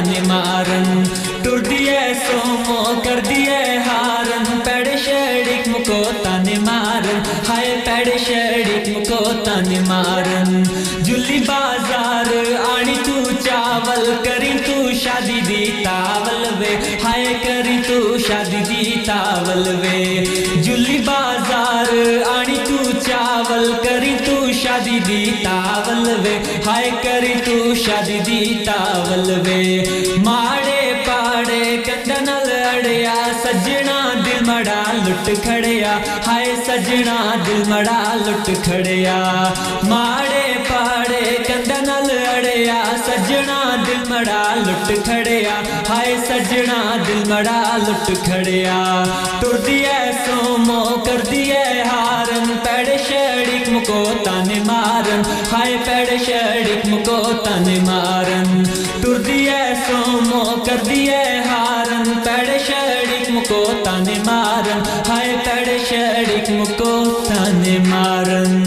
ताने मारन टुर दिए सोमो कर दिए हारन पैड़ शड़िक मुको ताने मारन हाय पैड़ शड़िक मुको ताने मारन जुली बाजार आनी तू चावल करी तू शादी दी तावल वे हाय करी तू शादी दी तावल वे जुली बाजार आनी तू चावल करी तू शादी दी तावल वे हाय करी तू शादी दी तावल वे माड़े पाड़े कंधा नाल अड़िया सजना दिल मड़ा लुट खड़िया हाय सजना दिल मड़ा लुट खड़िया माड़े पाड़े कंधा नाल अड़िया सजना दिल मड़ा लुट खड़िया हाय सजना दिल मड़ा लुट खड़िया टुर दिए सोमो कर दिए हारन पैड़ शड़िक मुको ताने मारन हाय पैड़ शड़िक मुको ताने मारन टुर दिए सोमो कर दिए हारन पैड़ शड़िक मुको ताने मारन हाय पैड़ शड़िक मुको ताने मारन।